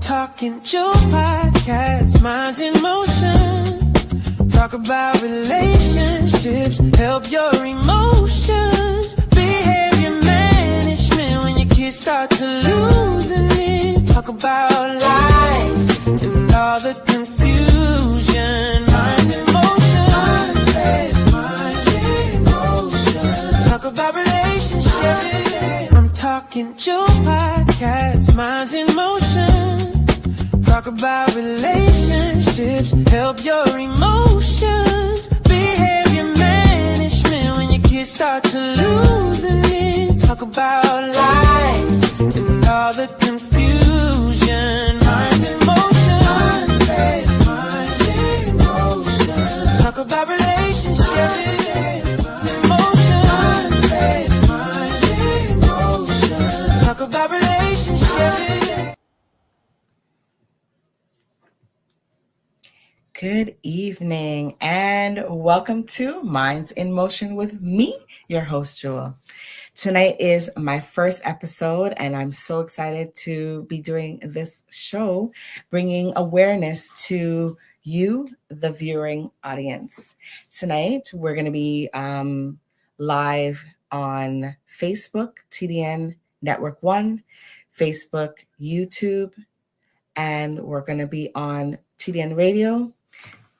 talking Joe podcast, minds in motion. Talk about relationships, help your emotions. Behavior management when your kids start to losing it. Talk about life and all the confusion. Minds in motion. Minds in motion. Talk about relationships. I'm talking Joe podcast, minds in motion. Talk about relationships, help your emotions. Behavior management when your kids start to losing it. Talk about life and all the confusion. Minds in motion. Minds in motion. Talk about relationships. About relationships. Good evening and welcome to Minds in Motion with me, your host, Jewel. Tonight is my first episode and I'm so excited to be doing this show, bringing awareness to you, the viewing audience. Tonight, we're going to be live on Facebook, TDN Network One, Facebook, YouTube, and we're going to be on TDN Radio,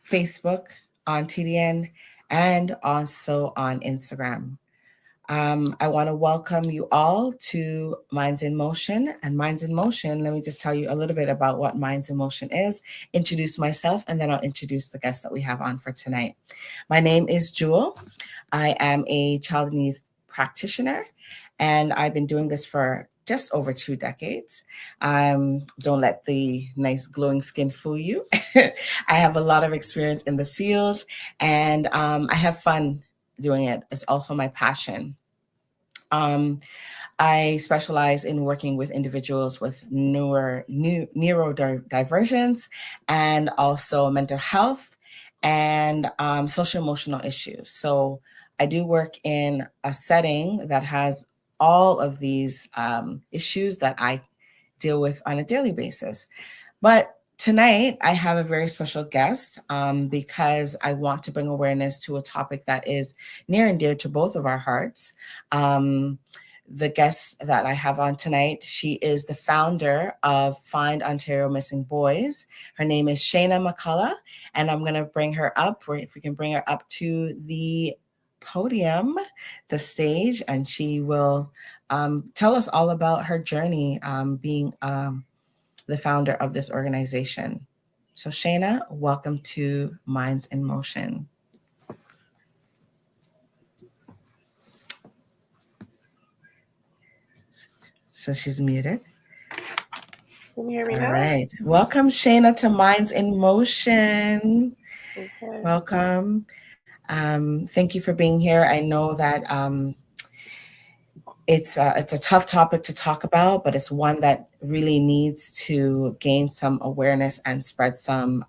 Facebook, on TDN, and also on Instagram. I want to welcome you all to Minds in Motion. And Minds in Motion, let me just tell you a little bit about what Minds in Motion is, introduce myself, and then I'll introduce the guest that we have on for tonight. My name is Jewel. I am a child needs practitioner, and I've been doing this for just over 2 decades. Don't let the nice glowing skin fool you. I have a lot of experience in the field, and I have fun doing it. It's also my passion. I specialize in working with individuals with neurodivergence and also mental health and social emotional issues. So I do work in a setting that has all of these issues that I deal with on a daily basis. But tonight, I have a very special guest because I want to bring awareness to a topic that is near and dear to both of our hearts. The guest that I have on tonight, she is the founder of Find Ontario Missing Boys. Her name is Shayna McCullough, and I'm going to bring her up, or if we can bring her up to the podium, the stage, and she will tell us all about her journey being the founder of this organization. So Shayna, welcome to Minds in Motion. So she's muted. Can you hear me now? All right. Welcome, Shayna, to Minds in Motion. Okay. Welcome. Thank you for being here. I know that it's a tough topic to talk about, but it's one that really needs to gain some awareness and spread some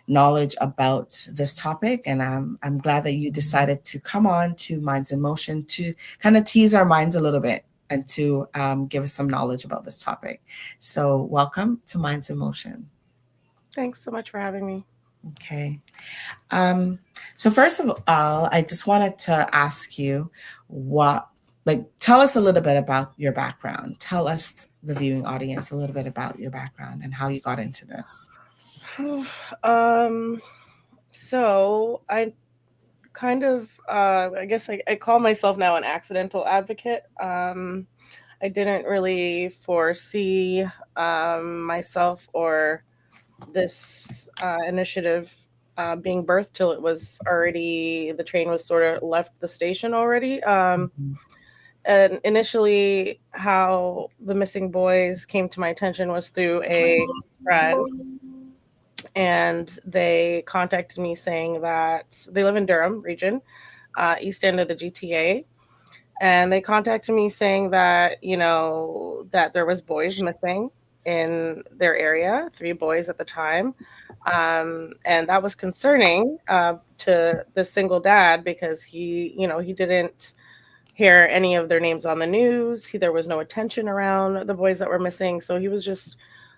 knowledge about this topic. And I'm glad that you decided to come on to Minds in Motion to kind of tease our minds a little bit and to give us some knowledge about this topic. So welcome to Minds in Motion. Thanks so much for having me. Okay. So first of all, I just wanted to ask you tell us a little bit about your background. Tell us, the viewing audience, a little bit about your background and how you got into this. So I kind of, I guess I call myself now an accidental advocate. I didn't really foresee myself or this initiative being birthed till it was already, the train was sort of left the station already. And initially, how the missing boys came to my attention was through a friend. And they contacted me saying that they live in Durham region, east end of the GTA. And they contacted me saying that, that there was boys missing in their area, 3 boys at the time. And that was concerning to the single dad because he didn't hear any of their names on the news. There was no attention around the boys that were missing. So he was just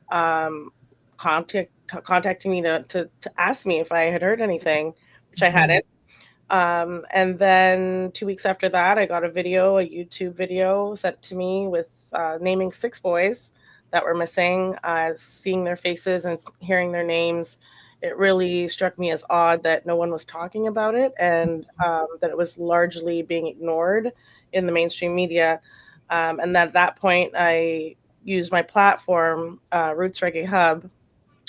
um, contacting me to ask me if I had heard anything, which I Mhm. hadn't. And then 2 weeks after that, I got a YouTube video sent to me with naming 6 boys that were missing. Seeing their faces and hearing their names, it really struck me as odd that no one was talking about it, and that it was largely being ignored in the mainstream media. And at that point, I used my platform, Roots Reggae Hub,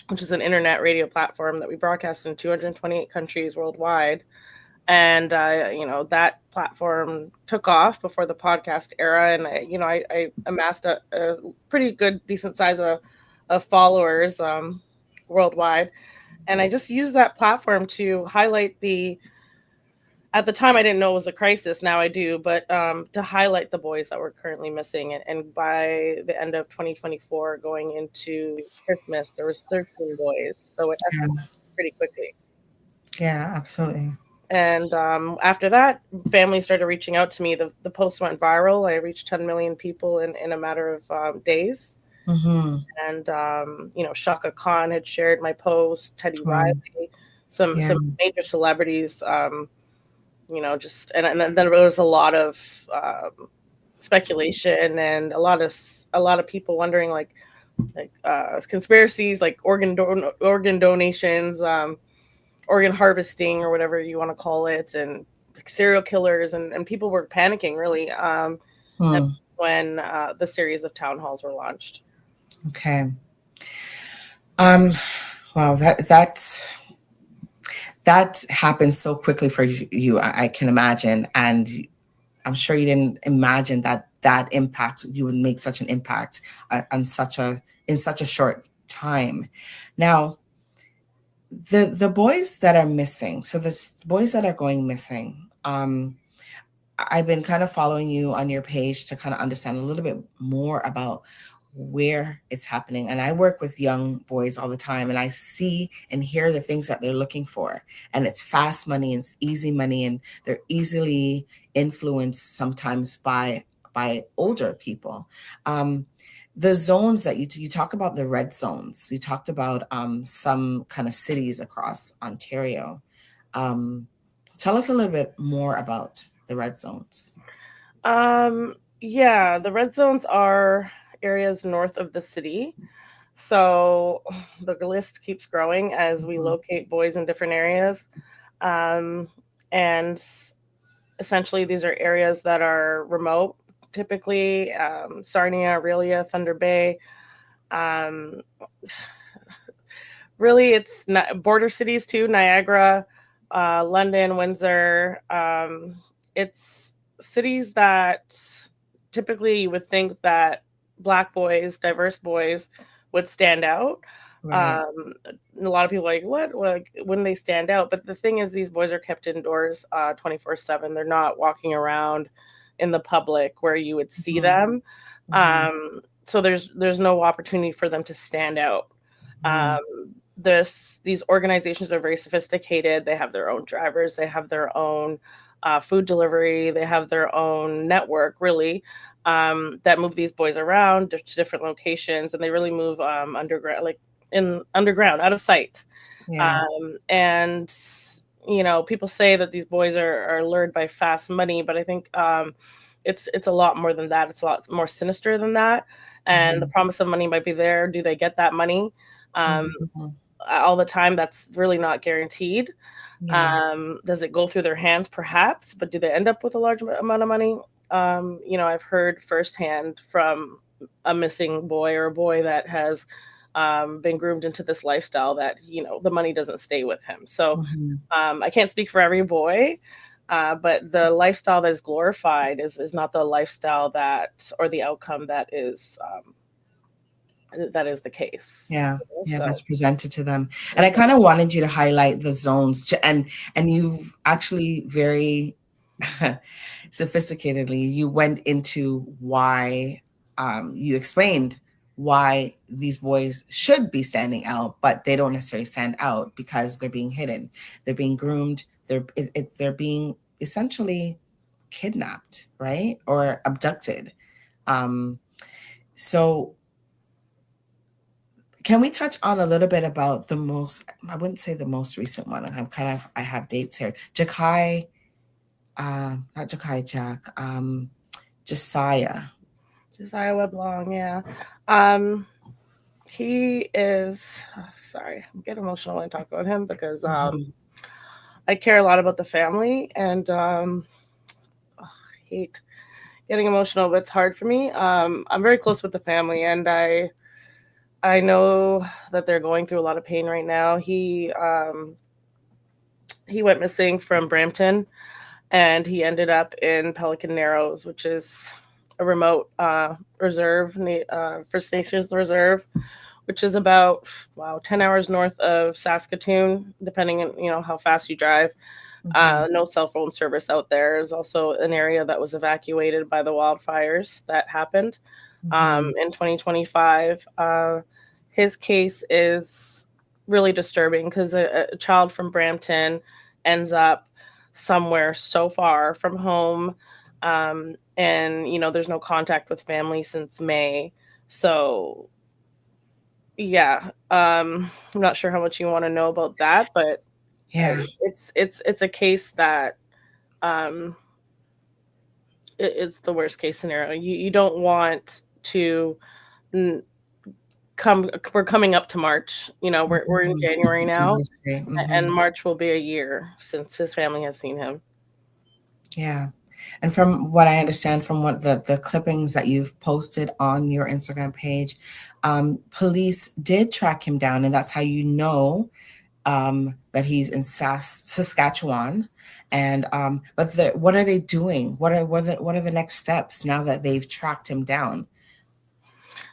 which is an internet radio platform that we broadcast in 228 countries worldwide. And that platform took off before the podcast era, and I amassed a pretty good, decent size of followers worldwide. And I just used that platform to highlight the at the time I didn't know it was a crisis, now I do, but to highlight the boys that were currently missing. And by the end of 2024, going into Christmas, there was 13 boys, so it Yeah, escalated pretty quickly. yeah, absolutely. And after that, families started reaching out to me. The post went viral. I reached 10 million people in a matter of days. Mm-hmm. And Shaka Khan had shared my post, Teddy Riley, Yeah. some major celebrities. Just and then there was a lot of speculation, and a lot of people wondering, like conspiracies, like organ donations, organ harvesting, or whatever you want to call it, and like serial killers, and people were panicking, really, Hmm. when the series of town halls were launched. Okay. Um, wow, that happened so quickly for you, I can imagine. And I'm sure you didn't imagine that impact, you would make such an impact on in such a short time. Now, the boys that are missing, so the boys that are going missing, I've been kind of following you on your page to kind of understand a little bit more about where it's happening. And I work with young boys all the time, and I see and hear the things that they're looking for. And it's fast money and it's easy money, and they're easily influenced sometimes by older people. Um, the zones that you talk about, the red zones, you talked about some kind of cities across Ontario. Um, Tell us a little bit more about the red zones. Yeah, the red zones are areas north of the city. So the list keeps growing as we Mhm. locate boys in different areas. Um, and essentially, these are areas that are remote, typically Sarnia, Aurelia, Thunder Bay. Um, Really, it's not border cities too, Niagara, London, Windsor. It's cities that typically you would think that Black boys, diverse boys, would stand out. Right. Um, a lot of people are like, what? Like, wouldn't they stand out? But the thing is, these boys are kept indoors 24/7. They're not walking around in the public where you would see Mhm. them. Mhm. So there's no opportunity for them to stand out. Mhm. These organizations are very sophisticated. They have their own drivers. They have their own food delivery. They have their own network, really, that move these boys around to different locations, and they really move underground, like in underground, out of sight. Yeah. And people say that these boys are lured by fast money, but I think it's a lot more than that. It's a lot more sinister than that. And the Mhm. promise of money might be there. Do they get that money? Um, Mhm. all the time? That's really not guaranteed. Yeah. Does it go through their hands? Perhaps, but do they end up with a large amount of money? I've heard firsthand from a missing boy, or a boy that has been groomed into this lifestyle, that the money doesn't stay with him. So Mhm. I can't speak for every boy, but the lifestyle that is glorified is not the lifestyle that, or the outcome that is the case. Yeah. Yeah, So that's presented to them. And I mhm. kind of wanted you to highlight the zones and you've actually very sophisticatedly you went into why you explained why these boys should be standing out, but they don't necessarily stand out because they're being hidden. They're being groomed. They're being essentially kidnapped, right? Or abducted. Um, so Can we touch on a little bit about the most, I wouldn't say the most recent one. I have dates here. Jakai, not Jakai Jack, Josiah. Josiah Weblong, yeah. He is, sorry, I get emotional when I talk about him because I care a lot about the family, and I hate getting emotional, but it's hard for me. I'm very close with the family, and I know that they're going through a lot of pain right now. He went missing from Brampton, and he ended up in Pelican Narrows, which is a remote reserve, First Nations reserve, which is about 10 hours north of Saskatoon, depending on how fast you drive. No cell phone service out there. There's also an area that was evacuated by the wildfires that happened in 2025. His case is really disturbing because a child from Brampton ends up somewhere so far from home, and there's no contact with family since May. So yeah, I'm not sure how much you want to know about that, but Yeah. it's a case that um it's the worst case scenario. You don't want to we're coming up to March. We're in January now, and March will be a year since his family has seen him. Yeah. And from what I understand from what the clippings that you've posted on your Instagram page, police did track him down, and that's how you know that he's in Saskatchewan. And but what are they doing? What are the next steps now that they've tracked him down?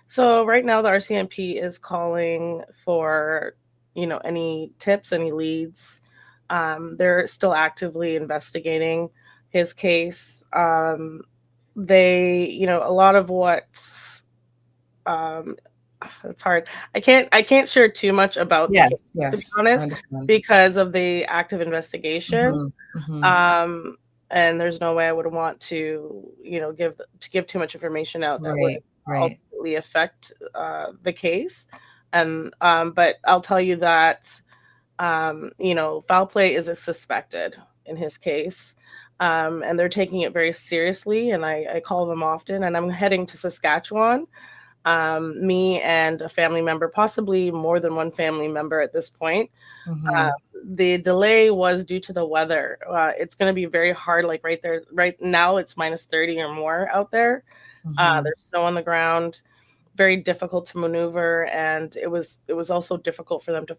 So right now the RCMP is calling for any tips, any leads. They're still actively investigating his case. They a lot of what it's hard. I can't share too much about the case, to be honest, because of the active investigation. And there's no way I would want to give too much information out that would ultimately affect the case. And but I'll tell you that foul play is suspected in his case. And they're taking it very seriously, and I call them often, and I'm heading to Saskatchewan. Me and a family member, possibly more than one family member at this point. The delay was due to the weather. It's going to be very hard. Like right now, it's -30 or more out there. There's snow on the ground, very difficult to maneuver, and it was also difficult for them to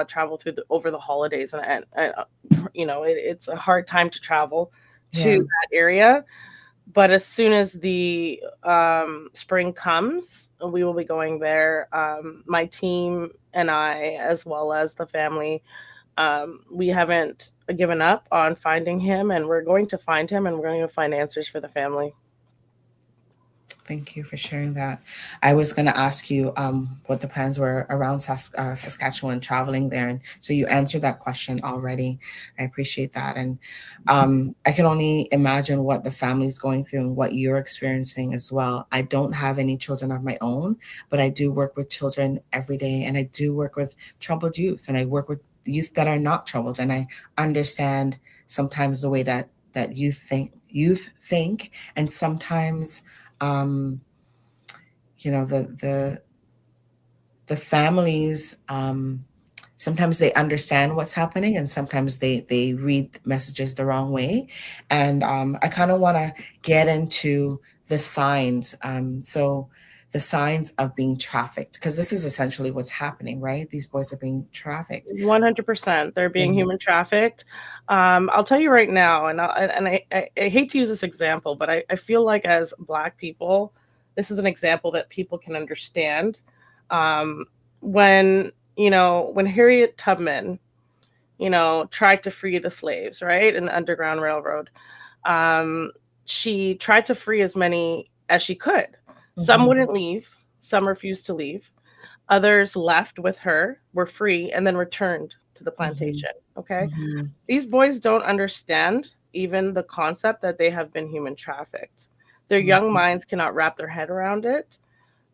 travel over the holidays. And it's a hard time to travel to that area. But as soon as the spring comes, we will be going there. My team and I, as well as the family, we haven't given up on finding him, and we're going to find him, and we're going to find answers for the family. Thank you for sharing that. I was going to ask you what the plans were around Saskatchewan, traveling there. And so you answered that question already. I appreciate that. And I can only imagine what the family's going through and what you're experiencing as well. I don't have any children of my own, but I do work with children every day. And I do work with troubled youth. And I work with youth that are not troubled. And I understand sometimes the way that youth think. And sometimes the families, sometimes they understand what's happening, and sometimes they read messages the wrong way. And I kind of want to get into the signs. So the signs of being trafficked, because this is essentially what's happening, right? These boys are being trafficked. 100%. They're being human trafficked. I'll tell you right now, and I hate to use this example, but I feel like as Black people, this is an example that people can understand. When Harriet Tubman, tried to free the slaves, right, in the Underground Railroad, she tried to free as many as she could. Some wouldn't leave. Some refused to leave. Others left with her, were free, and then returned to the plantation. Okay. These boys don't understand even the concept that they have been human trafficked. Their young minds cannot wrap their head around it.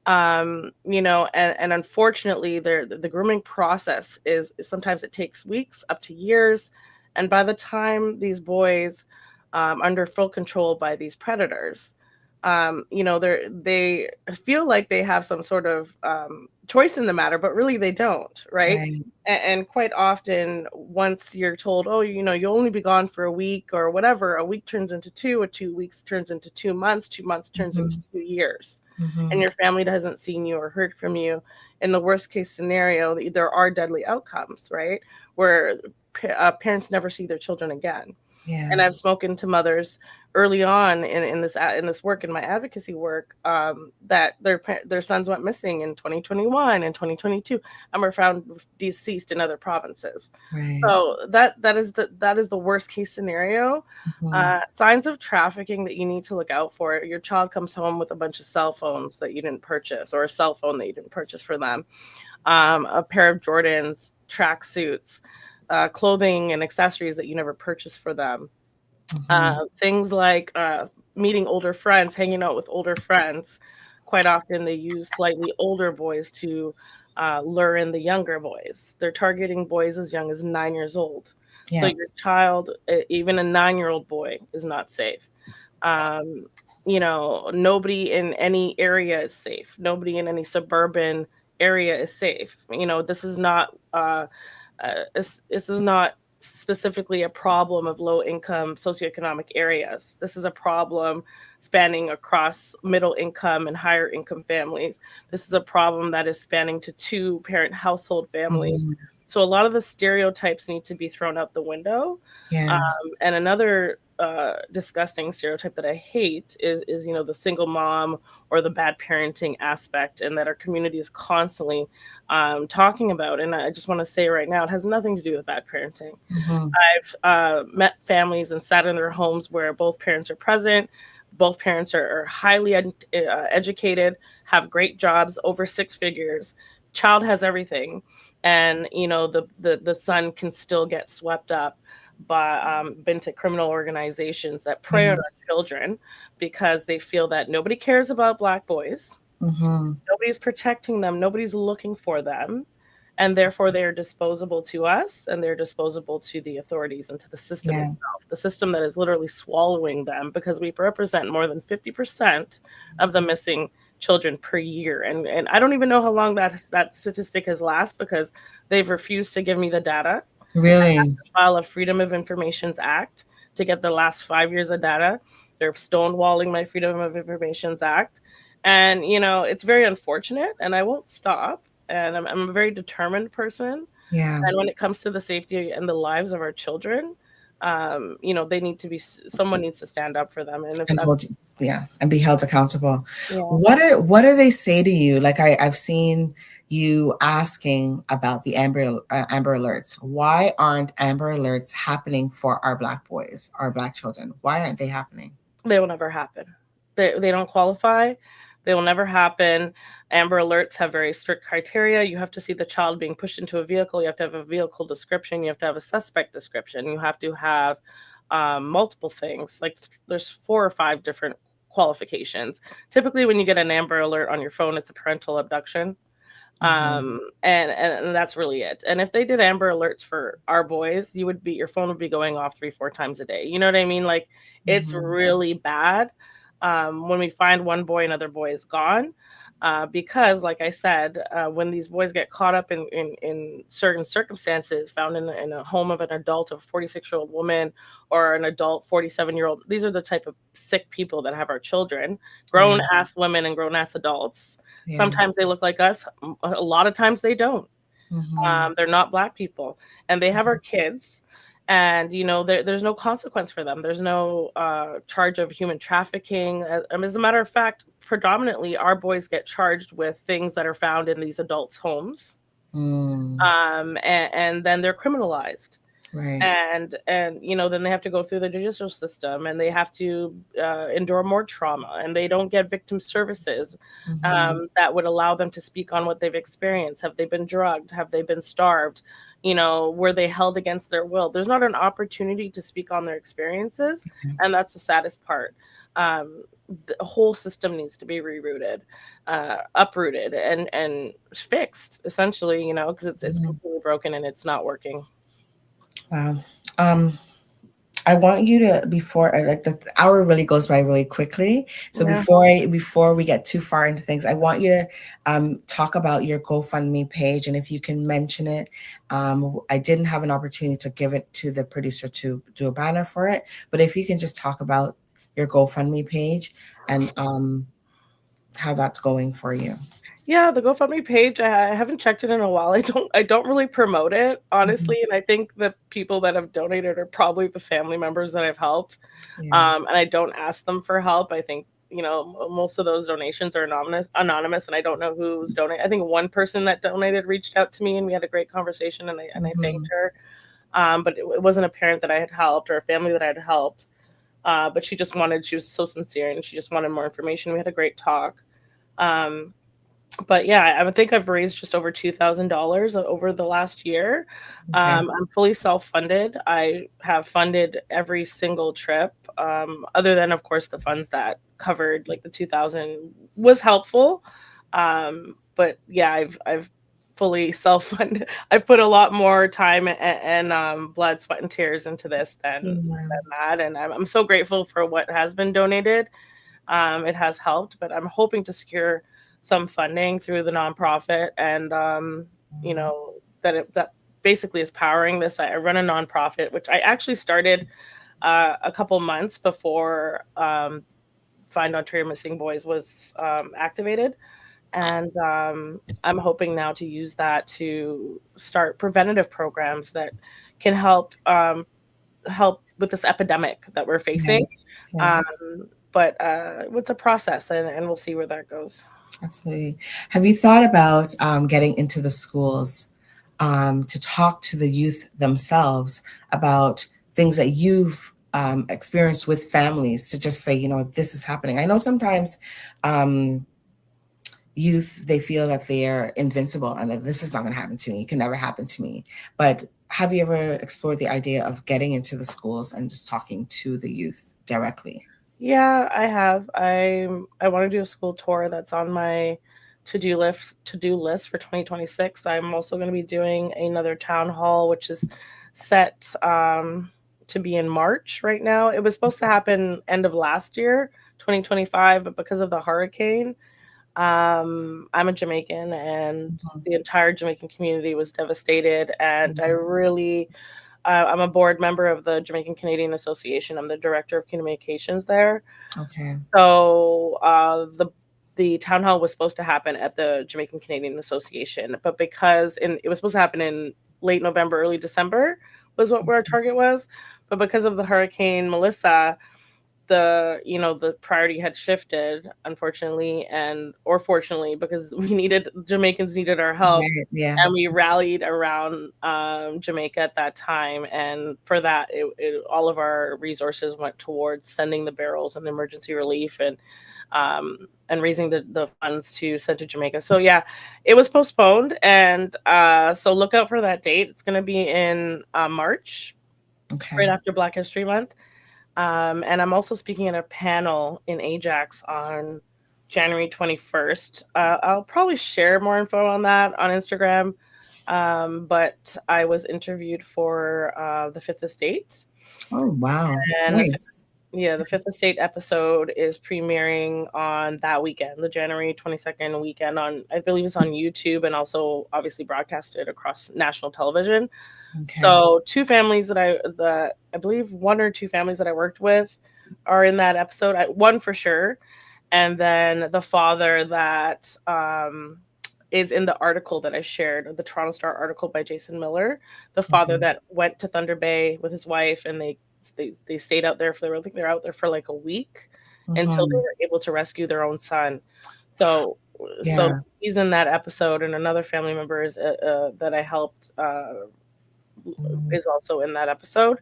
And unfortunately, the grooming process is sometimes it takes weeks up to years, and by the time these boys under full control by these predators, they feel like they have some sort of choice in the matter, but really they don't, right? Right. And quite often, once you're told, oh, you'll only be gone for a week or whatever, a week turns into 2, or 2 weeks turns into 2 months, 2 months turns into 2 years, and your family hasn't seen you or heard from you. In the worst case scenario, there are deadly outcomes, right? Where parents never see their children again. Yeah. And I've spoken to mothers early on in this work, in my advocacy work, that their sons went missing in 2021 and 2022 and were found deceased in other provinces. Right. So that is the worst case scenario. Signs of trafficking that you need to look out for: your child comes home with a bunch of cell phones that you didn't purchase, or a cell phone that you didn't purchase for them, a pair of Jordans, tracksuits, clothing and accessories that you never purchased for them. Things like meeting older friends, hanging out with older friends. Quite often they use slightly older boys to lure in the younger boys. They're targeting boys as young as 9 years old. Yeah. So your child, even a 9-year-old boy, is not safe. Nobody in any area is safe. Nobody in any suburban area is safe. This is not this is not specifically a problem of low income socioeconomic areas. This is a problem spanning across middle income and higher income families. This is a problem that is spanning to 2-parent household families. So a lot of the stereotypes need to be thrown out the window. Yeah. And another disgusting stereotype that I hate is the single mom or the bad parenting aspect, and that our community is constantly talking about. And I just want to say right now, it has nothing to do with bad parenting. I've met families and sat in their homes where both parents are present. Both parents are highly educated, have great jobs, over 6 figures. Child has everything, and the son can still get swept up by into criminal organizations that prey on our children, because they feel that nobody cares about Black boys, nobody's protecting them, nobody's looking for them, and therefore they are disposable to us, and they're disposable to the authorities and to the system itself, the system that is literally swallowing them, because we represent more than 50% of the missing children per year. And I don't even know how long that statistic has lasted, because they've refused to give me the data. Really? I have to file a Freedom of Information's Act to get the last 5 years of data. They're stonewalling my Freedom of Information's Act. And, it's very unfortunate, and I won't stop. And I'm a very determined person. Yeah. And when it comes to the safety and the lives of our children, they need to someone needs to stand up for them. And be held accountable. Yeah. What do they say to you? Like I've seen you asking about the Amber Alerts. Why aren't Amber Alerts happening for our Black boys, our Black children? Why aren't they happening? They will never happen. They don't qualify. They will never happen. Amber Alerts have very strict criteria. You have to see the child being pushed into a vehicle. You have to have a vehicle description. You have to have a suspect description. You have to have multiple things. Like there's 4 or 5 different qualifications. Typically, when you get an Amber Alert on your phone, it's a parental abduction. And that's really it. And if they did Amber Alerts for our boys, your phone would be going off 3-4 times a day. You know what I mean? Like it's really bad. When we find one boy, another boy is gone. Because, like I said, when these boys get caught up in certain circumstances, found in a home of an adult, of a 46-year-old woman, or an adult 47-year-old, these are the type of sick people that have our children, grown-ass women and grown-ass adults. Yeah. Sometimes they look like us. A lot of times they don't. They're not Black people, and they have our kids. And, there's no consequence for them. There's no charge of human trafficking. As a matter of fact, predominantly our boys get charged with things that are found in these adults' homes. And then they're criminalized. Right. And then they have to go through the judicial system, and they have to endure more trauma, and they don't get victim services that would allow them to speak on what they've experienced. Have they been drugged? Have they been starved? Were they held against their will? There's not an opportunity to speak on their experiences. And that's the saddest part. the whole system needs to be rerouted, uprooted, and fixed, essentially, because it's Mhm. completely broken and it's not working. Wow. Um, I want you to before like the hour really goes by really quickly. So Yeah. before we get too far into things, I want you to talk about your GoFundMe page, and if you can mention it. I didn't have an opportunity to give it to the producer to do a banner for it, but if you can just talk about your GoFundMe page and how that's going for you. Yeah, the GoFundMe page, I haven't checked it in a while. I don't really promote it, Mhm. honestly, and I think the people that have donated are probably the family members that I've helped. Yes. And I don't ask them for help. I think, most of those donations are anonymous, and I don't know who's donating. I think one person that donated reached out to me, and we had a great conversation, and I thanked Mhm. her. But it wasn't a parent that I had helped or a family that I had helped. But she was so sincere, and she just wanted more information. We had a great talk. Um, but yeah, I would think I've raised just over $2,000 over the last year. Okay. I'm fully self-funded. I have funded every single trip, other than, of course, the funds that covered like the 2,000 was helpful. But yeah, I've fully self-funded. I put a lot more time and blood, sweat, and tears into this Yeah. than that, and I'm so grateful for what has been donated. It has helped, but I'm hoping to secure some funding through the nonprofit, and that basically is powering this. I run a nonprofit, which I actually started a couple months before Find Ontario Missing Boys was activated, and I'm hoping now to use that to start preventative programs that can help with this epidemic that we're facing. Yes. Um, Yes. but it's a process, and we'll see where that goes. Absolutely. Have you thought about getting into the schools to talk to the youth themselves about things that you've experienced with families to just say, this is happening? I know sometimes um, youth, they feel that they're invincible and that this is not going to happen to me. It can never happen to me. But have you ever explored the idea of getting into the schools and just talking to the youth directly? Yeah, I have. I want to do a school tour. That's on my to do list for 2026. I'm also going to be doing another town hall, which is set to be in March right now. It was supposed to happen end of last year, 2025, but because of the hurricane, I'm a Jamaican, and Mhm. the entire Jamaican community was devastated. And I'm a board member of the Jamaican Canadian Association. I'm the director of communications there. Okay. So the town hall was supposed to happen at the Jamaican Canadian Association, but it was supposed to happen in late November, early December was what our target was. But because of the Hurricane Melissa, the priority had shifted, unfortunately, and or fortunately, because Jamaicans needed our help, Right. Yeah. and we rallied around Jamaica at that time. And for that, all of our resources went towards sending the barrels and the emergency relief, and raising the funds to send to Jamaica. So yeah, it was postponed, and so look out for that date. It's going to be in March, right Okay. after Black History Month. And I'm also speaking at a panel in Ajax on January 21st. I'll probably share more info on that on Instagram. But I was interviewed for the Fifth Estate, Oh, wow. and Nice. the Fifth Estate episode is premiering on that weekend, the January 22nd weekend. I believe it's on YouTube, and also obviously broadcasted across national television. Okay. So I believe one or two families that I worked with are in that episode. One for sure, and then the father that is in the article that I shared, the Toronto Star article by Jason Miller, the father Okay. that went to Thunder Bay with his wife, and they stayed out there for I think they're out there for like a week until they Mhm. were able to rescue their own son. So Yeah. he's in that episode, and another family member that I helped Mhm. is also in that episode.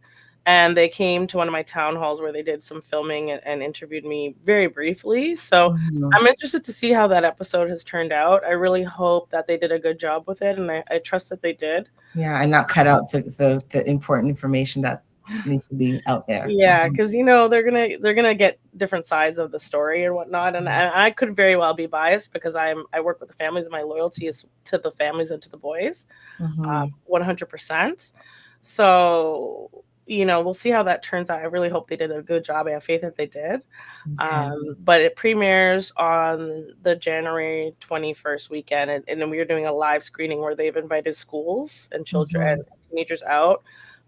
And they came to one of my town halls where they did some filming and interviewed me very briefly. So Mhm. I'm interested to see how that episode has turned out. I really hope that they did a good job with it, and I trust that they did. Yeah, and not cut out the important information that needs to be out there. Yeah, because they're gonna get different sides of the story and whatnot, and I could very well be biased because I work with the families. My loyalty is to the families and to the boys, Mm-hmm. 100%. So we'll see how that turns out. I really hope they did a good job. I have faith that they did. Okay. But it premieres on the January 21st weekend, and then we are doing a live screening where they've invited schools and children Mm-hmm. and teenagers out.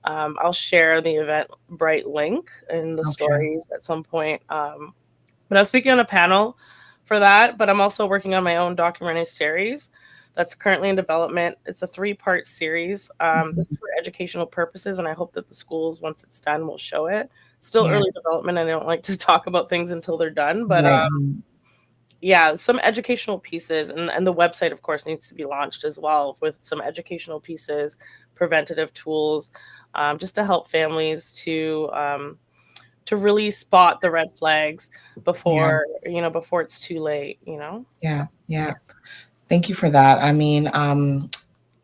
I'll share the Eventbrite link in the Okay. stories at some point. But I'm speaking on a panel for that, but I'm also working on my own documentary series that's currently in development. It's a 3-part series. This Mm-hmm. is for educational purposes, and I hope that the schools, once it's done, will show it. Still Yeah. early development, and I don't like to talk about things until they're done. But Right. yeah, some educational pieces, and the website, of course, needs to be launched as well with some educational pieces, preventative tools, just to help families to really spot the red flags before Yes. before it's too late. Yeah. Yeah. Yeah. Thank you for that. I mean,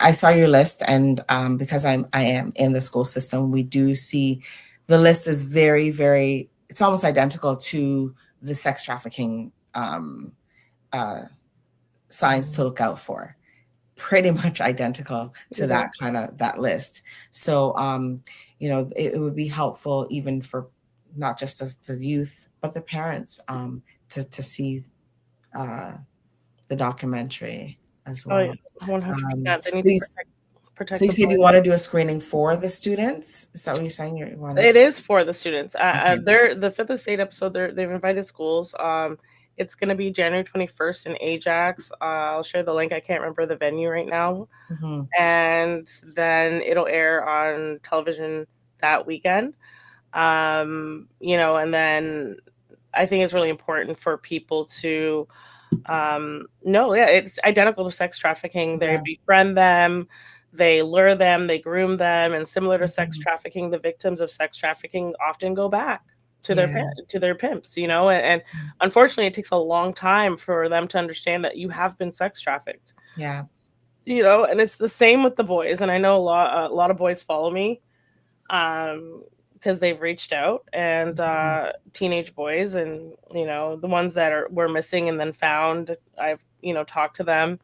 I saw your list, and because I am in the school system, we do see the list is very, very. It's almost identical to the sex trafficking uh, signs to look out for. Pretty much identical to It that is. kind of that list. So, it would be helpful even for not just the youth but the parents to see uh, the documentary as Oh yeah, well. Um, 100%. They need so to you, protect so you the said you boys. want to do a screening for the students? Is that what you're saying? You want to? It is for the students. Okay. They're the Fifth Estate episode. They've invited schools. It's going to be January 21st in Ajax. I'll share the link. I can't remember the venue right now. Hmm. And then it'll air on television that weekend. And then I think it's really important for people to know, yeah, it's identical to sex trafficking. They Yeah. befriend them, they lure them, they groom them, and similar to sex Mhm. trafficking, the victims of sex trafficking often go back to their Yeah. to their pimps, and unfortunately it takes a long time for them to understand that you have been sex trafficked. Yeah. And it's the same with the boys, and I know a lot of boys follow me because they've reached out, and Mhm. teenage boys, and the ones that were missing and then found. I've talked to them,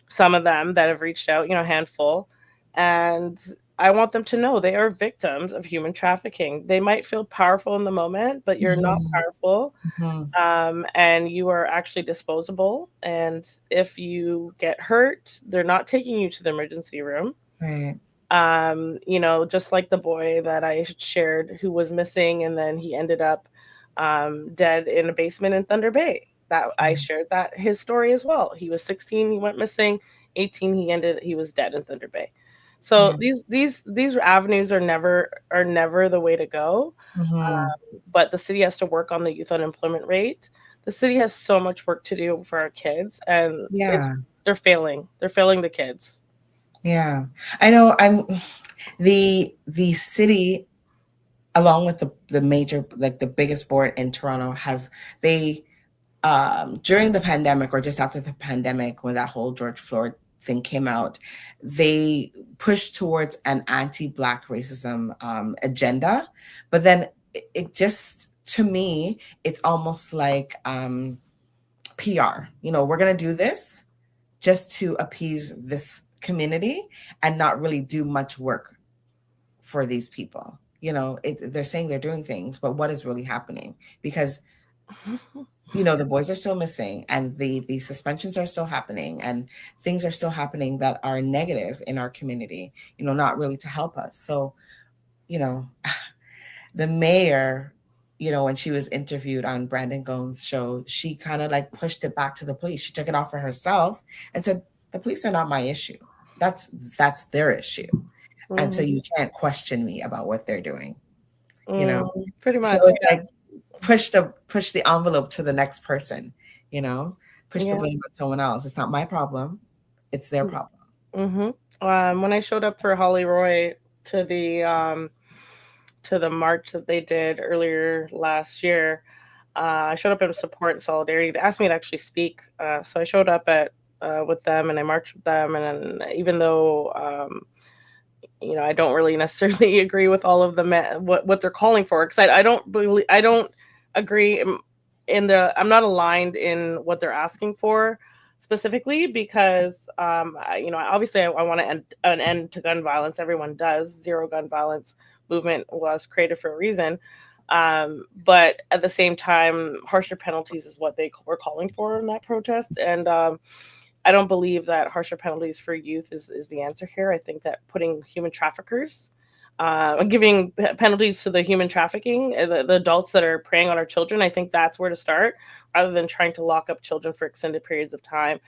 some of them that have reached out, a handful, and I want them to know they are victims of human trafficking. They might feel powerful in the moment, but you're not Mhm. powerful, Mhm. and you are actually disposable. And if you get hurt, they're not taking you to the emergency room. Right. Just like the boy that I shared who was missing, and then he ended up dead in a basement in Thunder Bay. That I Yeah. shared that his story as well. He was 16, he went missing. 18, he was dead in Thunder Bay. So Yeah. these avenues are never the way to go. Mhm. But the city has to work on the youth unemployment rate. The city has so much work to do for our kids, and Yeah. they're failing. They're failing the kids. Yeah. I know. The city, along with the major, like the biggest board in Toronto, has they during the pandemic or just after the pandemic, when that whole George Floyd thing came out, they pushed towards an anti-Black racism agenda. But then it just, to me, it's almost like PR. We're going to do this just to appease this community and not really do much work for these people. They're saying they're doing things, but what is really happening? Because the boys are still missing, and the suspensions are still happening, and things are still happening that are negative in our community, not really to help us. So, you know, the mayor, when she was interviewed on Brandon Gomes' show, she kind of like pushed it back to the police. She took it off for herself and said, the police are not my issue. That's their issue. And so Mhm. you can't question me about what they're doing, you know? Pretty So much, it's like push the envelope to the next person, you know, push the yeah. blame on someone else. It's not my problem. It's their problem. Mm-hmm. When I showed up for Holly Roy to the march that they did earlier last year, I showed up in support and solidarity. They asked me to actually speak, so I showed up with them, and I marched with them. And then, even though I don't really necessarily agree with all of the what they're calling for, because I don't agree I'm not aligned in what they're asking for specifically, because obviously I want to end an end to gun violence. Everyone does. Zero gun violence movement was created for a reason. But at the same time, harsher penalties is what they were calling for in that protest. And I don't believe that harsher penalties for youth is the answer here. I think that putting human traffickers, giving penalties to the human trafficking, the adults that are preying on our children, I think that's where to start, rather than trying to lock up children for extended periods of time,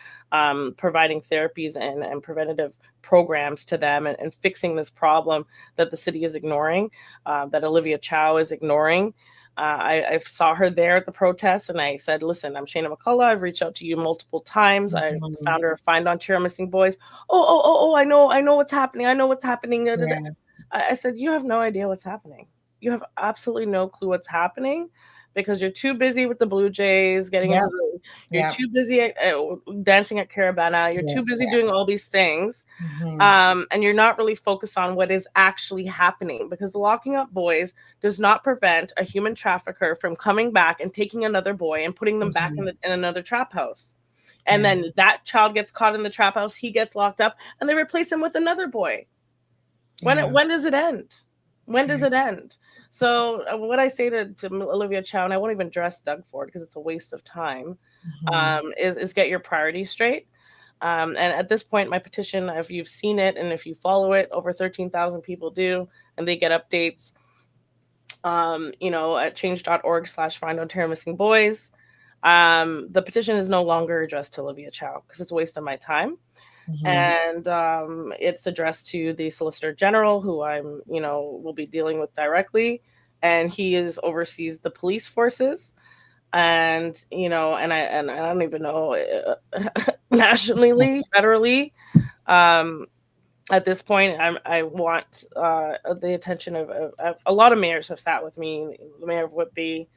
providing therapies and preventative programs to them, and fixing this problem that the city is ignoring, that Olivia Chow is ignoring. I saw her there at the protest, and I said, listen, I'm Shayna McCullough. I've reached out to you multiple times. I'm the founder of Find Ontario Missing Boys. Oh, I know what's happening. I know what's happening. Yeah. I said, you have no idea what's happening. You have absolutely no clue what's happening, because you're too busy with the Blue Jays, you're too busy dancing at Caravana. You're too busy doing all these things. And you're not really focused on what is actually happening, because locking up boys does not prevent a human trafficker from coming back and taking another boy and putting them back in another trap house. And then that child gets caught in the trap house, he gets locked up, and they replace him with another boy. When does it end? When does it end? So what I say to Olivia Chow, and I won't even address Doug Ford because it's a waste of time, is get your priorities straight. And at this point, my petition, if you've seen it and if you follow it, over 13,000 people do, and they get updates, at change.org/Find Ontario Missing Boys. The petition is no longer addressed to Olivia Chow because it's a waste of my time. And it's addressed to the Solicitor General, who will be dealing with directly, and he oversees the police forces, and and I don't even know nationally, federally. At this point, I want the attention of a lot of mayors have sat with me. The mayor of Whitby,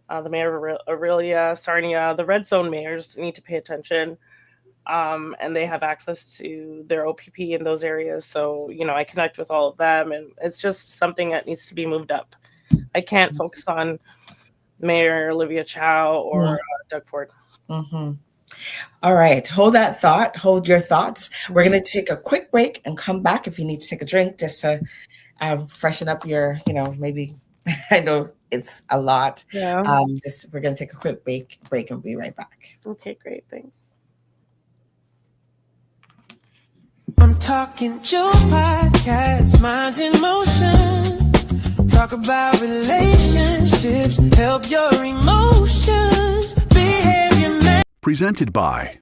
the mayor of Aurelia, Sarnia, the red zone mayors need to pay attention. And they have access to their OPP in those areas. So, I connect with all of them, and it's just something that needs to be moved up. I can't focus on Mayor Olivia Chow or Doug Ford. All right. Hold that thought. Hold your thoughts. We're going to take a quick break and come back if you need to take a drink just to freshen up your, maybe, I know it's a lot. Yeah. We're going to take a quick break and be right back. Okay, great. Thanks. I'm talking Joe Podcast, Minds in Motion. Talk about relationships, help your emotions, behavior. Presented by.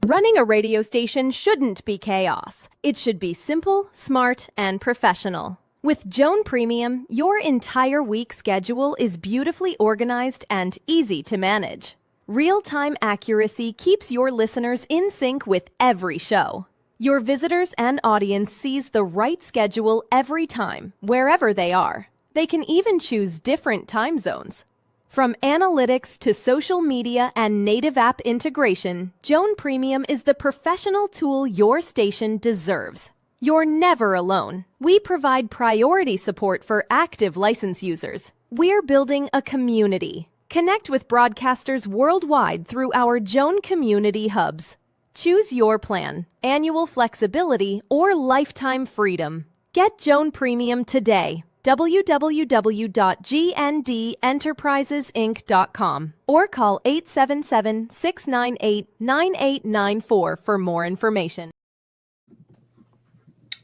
Running a radio station shouldn't be chaos. It should be simple, smart, and professional. With Joan Premium, your entire week schedule is beautifully organized and easy to manage. Real-time accuracy keeps your listeners in sync with every show. Your visitors and audience sees the right schedule every time, wherever they are. They can even choose different time zones. From analytics to social media and native app integration, Joan Premium is the professional tool your station deserves. You're never alone. We provide priority support for active license users. We're building a community. Connect with broadcasters worldwide through our Joan Community Hubs. Choose your plan, annual flexibility, or lifetime freedom. Get Joan Premium today. www.gndenterprisesinc.com or call 877-698-9894 for more information.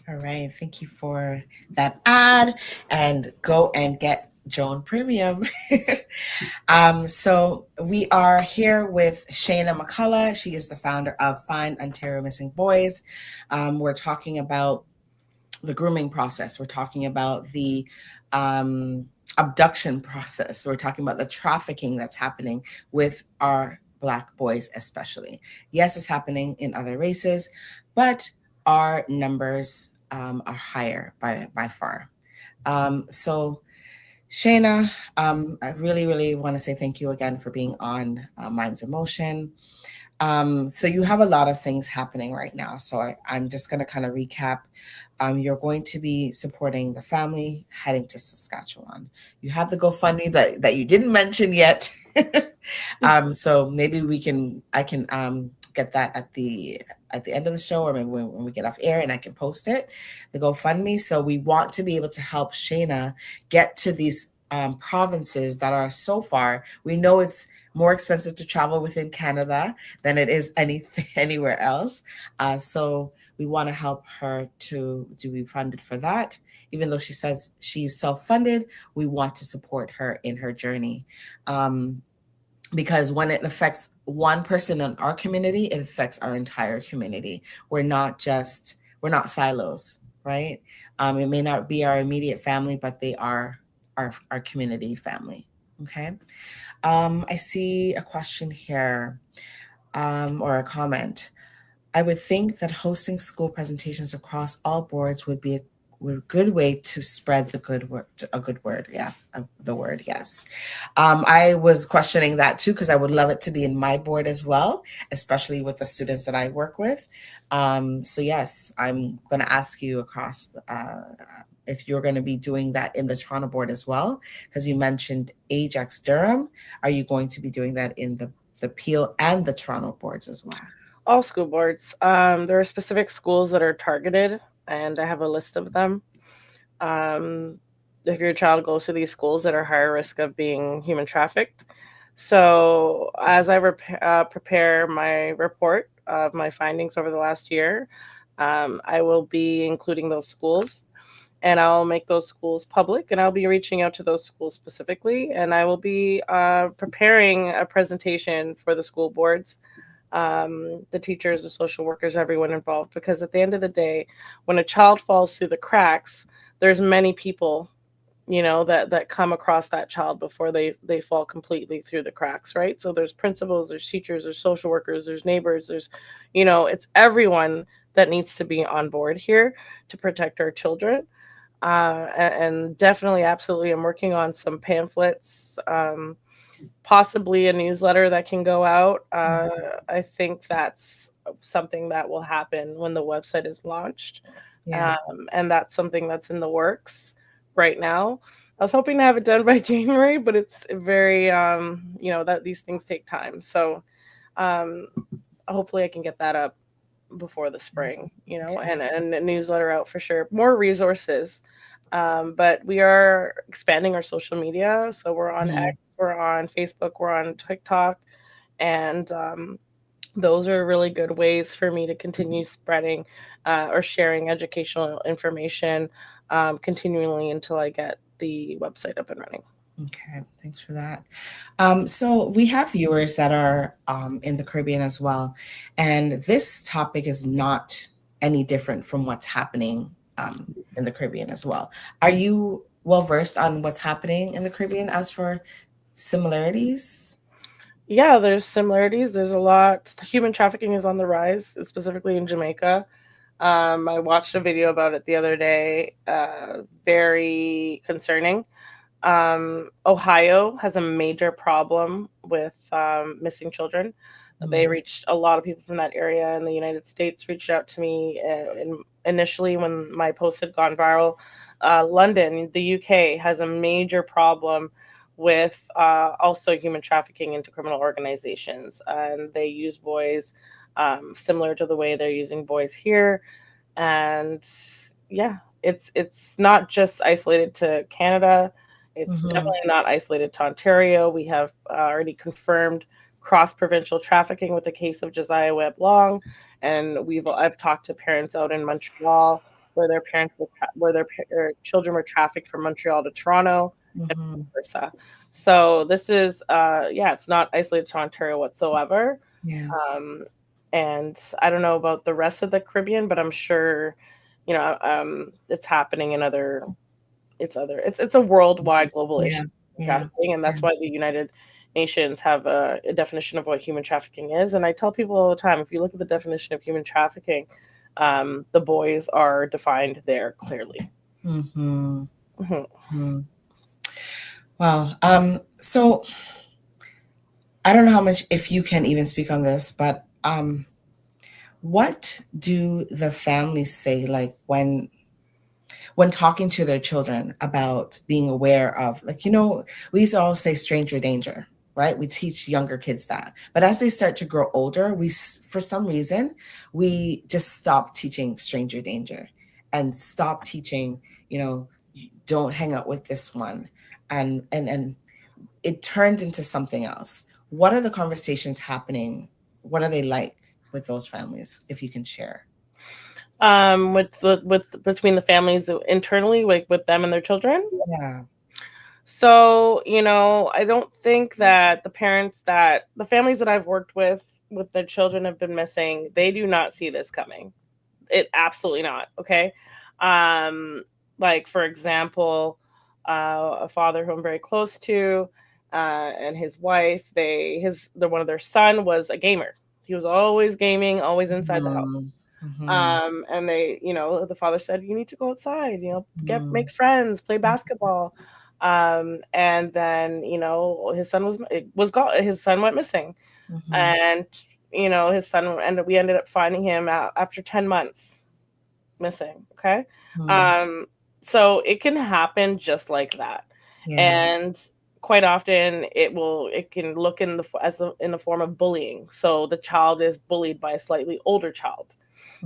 All right. Thank you for that ad, and go and get Joan Premium. So we are here with Shayna McCullough. She is the founder of Find Ontario Missing Boys. We're talking about the grooming process. We're talking about the abduction process. We're talking about the trafficking that's happening with our Black boys, especially. Yes, it's happening in other races, but our numbers are higher by far. So Shayna, I really, really want to say thank you again for being on Minds in Motion. So you have a lot of things happening right now. So I'm just going to kind of recap. You're going to be supporting the family heading to Saskatchewan. You have the GoFundMe that you didn't mention yet. So maybe I can get that at the end of the show, or maybe when we get off air, and I can post it, the GoFundMe. So we want to be able to help Shayna get to these provinces that are so far. We know it's more expensive to travel within Canada than it is anywhere else. So we want to help her to be funded for that. Even though she says she's self-funded, we want to support her in her journey. Because when it affects one person in our community, it affects our entire community. We're not silos, right? It may not be our immediate family, but they are our community family. Okay. I see a question here, or a comment. I would think that hosting school presentations across all boards would be a good way to spread the good word. The word, yes. I was questioning that too, because I would love it to be in my board as well, especially with the students that I work with. So yes, I'm going to ask you across if you're going to be doing that in the Toronto board as well, because you mentioned Ajax Durham. Are you going to be doing that in the Peel and the Toronto boards as well? All school boards. There are specific schools that are targeted, and I have a list of them. If your child goes to these schools that are higher risk of being human trafficked. So as I prepare my report of my findings over the last year, I will be including those schools, and I'll make those schools public, and I'll be reaching out to those schools specifically, and I will be preparing a presentation for the school boards, the teachers, the social workers, everyone involved, because at the end of the day, when a child falls through the cracks, there's many people, that come across that child before they fall completely through the cracks, right? So there's principals, there's teachers, there's social workers, there's neighbors, there's, it's everyone that needs to be on board here to protect our children. And definitely, absolutely, I'm working on some pamphlets, possibly a newsletter that can go out. I think that's something that will happen when the website is launched. Yeah. And that's something that's in the works right now. I was hoping to have it done by January, but it's very, that these things take time. So hopefully I can get that up before the spring, and a newsletter out for sure. More resources. But we are expanding our social media. So we're on X, we're on Facebook, we're on TikTok, and those are really good ways for me to continue spreading or sharing educational information continually until I get the website up and running. Okay, thanks for that. So we have viewers that are in the Caribbean as well, and this topic is not any different from what's happening in the Caribbean as well. Are you well versed on what's happening in the Caribbean as for similarities? Yeah, there's similarities. There's a lot. Human trafficking is on the rise, specifically in Jamaica. I watched a video about it the other day. Very concerning. Ohio has a major problem with missing children. They reached a lot of people from that area in the United States reached out to me initially when my post had gone viral. London, the UK, has a major problem with also human trafficking into criminal organizations, and they use boys similar to the way they're using boys here. And yeah, it's not just isolated to Canada. It's definitely not isolated to Ontario. We have already confirmed cross-provincial trafficking with the case of Josiah Webb Long, and I've talked to parents out in Montreal where their children were trafficked from Montreal to Toronto, and vice versa. So this is it's not isolated to Ontario whatsoever. Yeah. And I don't know about the rest of the Caribbean, but I'm sure it's happening in other. It's a worldwide global issue, and that's why the United Nations have a definition of what human trafficking is. And I tell people all the time, if you look at the definition of human trafficking, the boys are defined there clearly. Wow. So I don't know how much, if you can even speak on this, but What do the families say, like when talking to their children about being aware of, like, we used to all say stranger danger, right? We teach younger kids that. But as they start to grow older, for some reason, we just stop teaching stranger danger and stop teaching, don't hang out with this one. And it turns into something else. What are the conversations happening? What are they like with those families, if you can share? With between the families internally, like with them and their children. Yeah. So, I don't think that the families that I've worked with their children have been missing, they do not see this coming. It absolutely not. Okay. Like, for example, a father who I'm very close to, and his wife, one of their son was a gamer. He was always gaming, always inside the house. And the father said, you need to go outside, make friends, play basketball. And then, his son was gone. His son went missing. And, his son we ended up finding him out after 10 months missing. Okay. So it can happen just like that. Yes. And quite often it can look in the form of bullying. So the child is bullied by a slightly older child.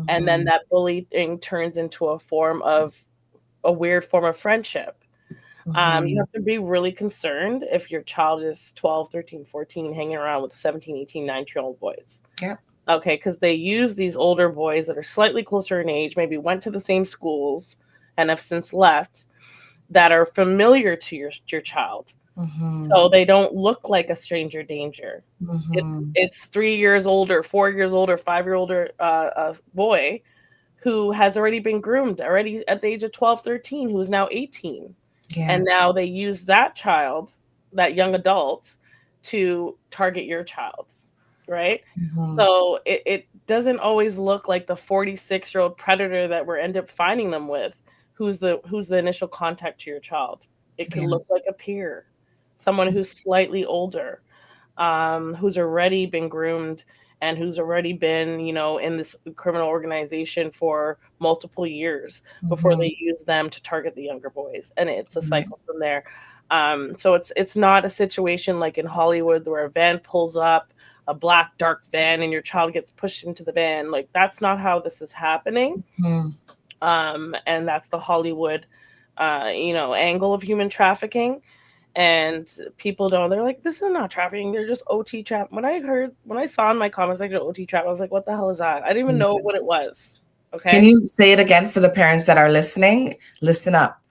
And then that bullying turns into a weird form of friendship. You have to be really concerned if your child is 12, 13, 14, hanging around with 17, 18, 19-year-old boys. Yeah. Okay, because they use these older boys that are slightly closer in age, maybe went to the same schools and have since left, that are familiar to your child. So they don't look like a stranger danger. It's 3 years older, 4 years older, 5-year older boy who has already been groomed already at the age of 12, 13, who is now 18. Yeah. And now they use that child, that young adult, to target your child, right? So it doesn't always look like the 46-year-old predator that we end up finding them with, who's the initial contact to your child. It could look like a peer, someone who's slightly older, who's already been groomed and who's already been, in this criminal organization for multiple years before they use them to target the younger boys. And it's a cycle from there. So it's not a situation like in Hollywood where a van pulls up, a black dark van, and your child gets pushed into the van. Like, that's not how this is happening. And that's the Hollywood, angle of human trafficking. And people don't, they're like, this is not trafficking. They're just OT trap. When I saw in my comment section OT trap, I was like, what the hell is that? I didn't even know what it was. Okay. Can you say it again for the parents that are listening? Listen up.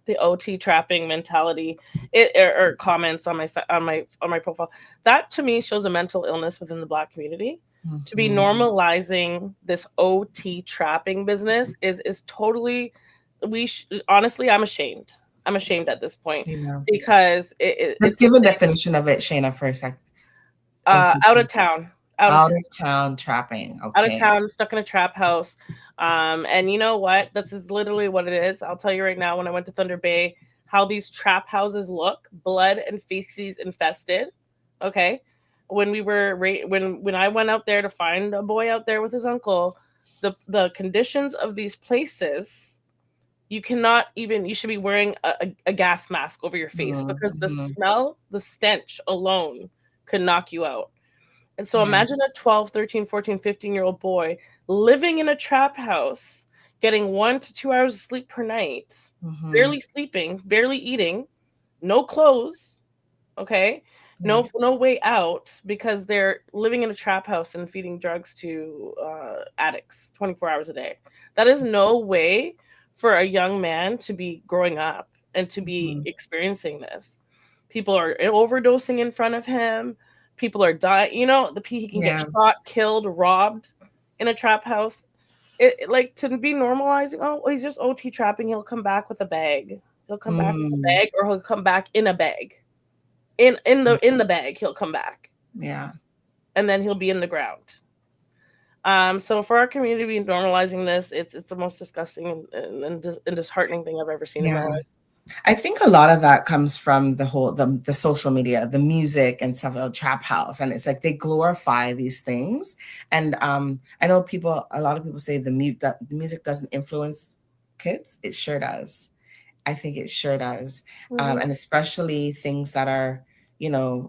The OT trapping mentality, or comments on my profile. That to me shows a mental illness within the Black community. To be normalizing this OT trapping business is totally, honestly, I'm ashamed. I'm ashamed at this point because let's give a definition of it, Shayna, for a sec. Out of town trapping. Okay. Out of town, stuck in a trap house. And you know what? This is literally what it is. I'll tell you right now, when I went to Thunder Bay, how these trap houses look, blood and feces infested. Okay. When we were when I went out there to find a boy out there with his uncle, the conditions of these places, you should be wearing a gas mask over your face because the smell, the stench alone could knock you out. And so imagine a 12, 13, 14, 15-year-old boy living in a trap house, getting 1 to 2 hours of sleep per night, barely sleeping, barely eating, no clothes, okay? No way out because they're living in a trap house and feeding drugs to addicts 24 hours a day. That is no way for a young man to be growing up and to be experiencing this. People are overdosing in front of him. People are dying. He can get shot, killed, robbed in a trap house. Like, to be normalizing, oh, he's just OT trapping. He'll come back with a bag. He'll come back with a bag, or he'll come back in a bag. In the bag, he'll come back. Yeah. And then he'll be in the ground. So for our community to be normalizing this, it's the most disgusting and disheartening thing I've ever seen in my life. I think a lot of that comes from the social media, the music and stuff, trap house, and it's like they glorify these things. And I know a lot of people say the music doesn't influence kids. It sure does. I think it sure does. Mhm. And especially things that are,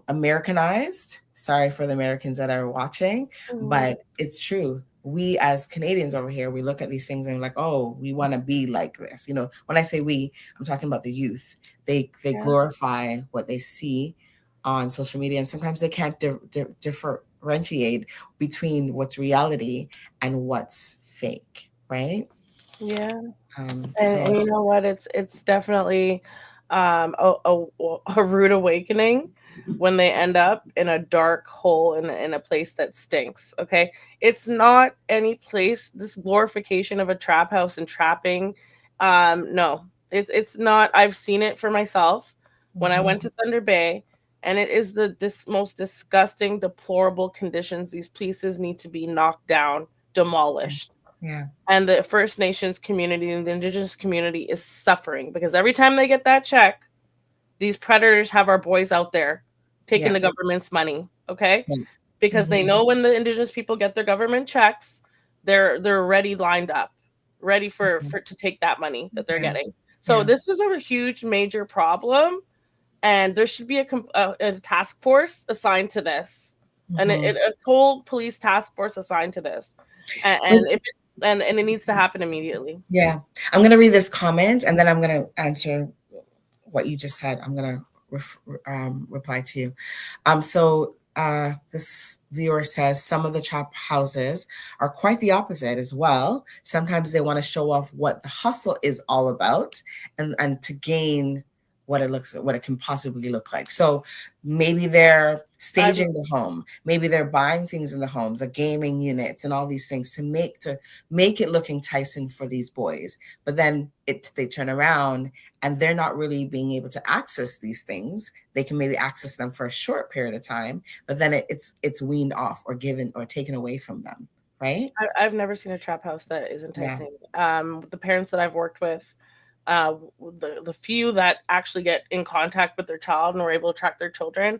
Americanized. Sorry for the Americans that are watching, Mhm. but it's true. We as Canadians over here, we look at these things and we're like, oh, we want to be like this. When I say we, I'm talking about the youth. They Yeah. glorify what they see on social media, and sometimes they can't differentiate between what's reality and what's fake, right? Yeah. And So you know what? It's definitely a rude awakening when they end up in a dark hole in a place that stinks. Okay, it's not any place. This glorification of a trap house and trapping, no, it's not. I've seen it for myself when I went mhm, to Thunder Bay, and it is the most disgusting, deplorable conditions. These places need to be knocked down, demolished, yeah, and the First Nations community and the Indigenous community is suffering because every time they get that check, these predators have our boys out there taking yeah, the government's money. Okay, right. because they Mhm, know when the Indigenous people get their government checks, they're already lined up, ready mhm, for to take that money that they're yeah, getting. So yeah, this is a huge, major problem, and there should be a task force assigned to this, and mhm. a whole police task force assigned to this, and Which if it, and it needs to happen immediately. Yeah, I'm gonna read this comment and then I'm gonna answer what you just said. I'm gonna reply to you. This viewer says some of the chop houses are quite the opposite as well. Sometimes they want to show off what the hustle is all about, and to gain what it can possibly look like. So maybe they're I've staging the home, maybe they're buying things in the homes, the gaming units and all these things to make it look enticing for these boys. But then they turn around and they're not really being able to access these things. They can maybe access them for a short period of time, but then it's weaned off or given or taken away from them, right? I've never seen a trap house that is Yeah. enticing. The parents that I've worked with, the few that actually get in contact with their child and are able to track their children,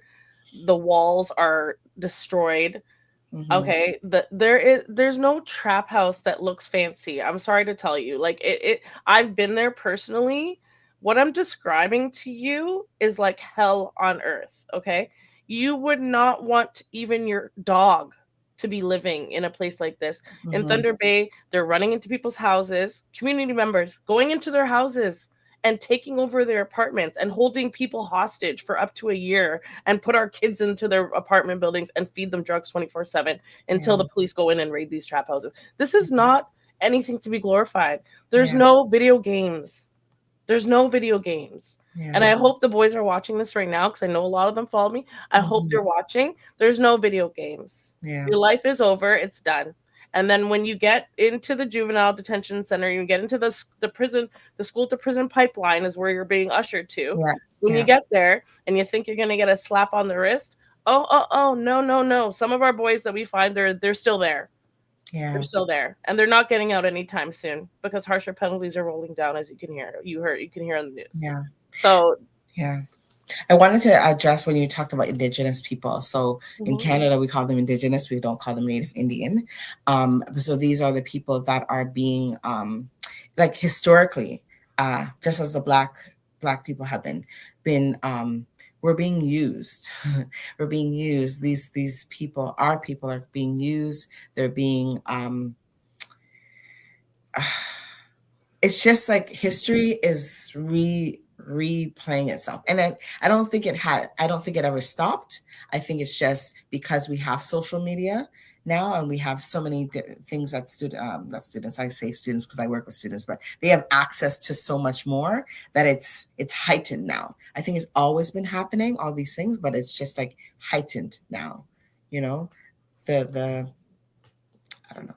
the walls are destroyed. Hmm. Okay, there's no trap house that looks fancy. I'm sorry to tell you. Like I've been there personally. What I'm describing to you is like hell on earth, okay? You would not want even your dog to be living in a place like this. In Hmm. Thunder Bay, they're running into people's houses, community members going into their houses and taking over their apartments and holding people hostage for up to a year and put our kids into their apartment buildings and feed them drugs 24/7 until Yeah. the police go in and raid these trap houses. This is not anything to be glorified. There's Yeah. no video games. There's no video games. And Yeah. I hope the boys are watching this right now because I know a lot of them follow me. I hope Hmm. they're watching. There's no video games. Yeah. Your life is over. It's done. And then when you get into the juvenile detention center, you get into the prison, the school to prison pipeline is where you're being ushered to. Yeah. When you Yeah. get there and you think you're going to get a slap on the wrist, oh, no, no, no. Some of our boys that we find, they're still there. They're Yeah. still there, and they're not getting out anytime soon because harsher penalties are rolling down, as you can hear. You can hear on the news. Yeah. So, Yeah. I wanted to address when you talked about Indigenous people. So in mhm, Canada, we call them Indigenous. We don't call them Native Indian. So these are the people that are being, like historically, just as the black people have been, we're being used. We're being used. These people, our people, are being used. They're being. It's just like history is replaying itself, and I don't think it ever stopped. I think it's just because we have social media now and we have so many things that students, I say students because I work with students, but they have access to so much more that it's heightened now. I think it's always been happening, all these things, but it's just like heightened now, you know the I don't know.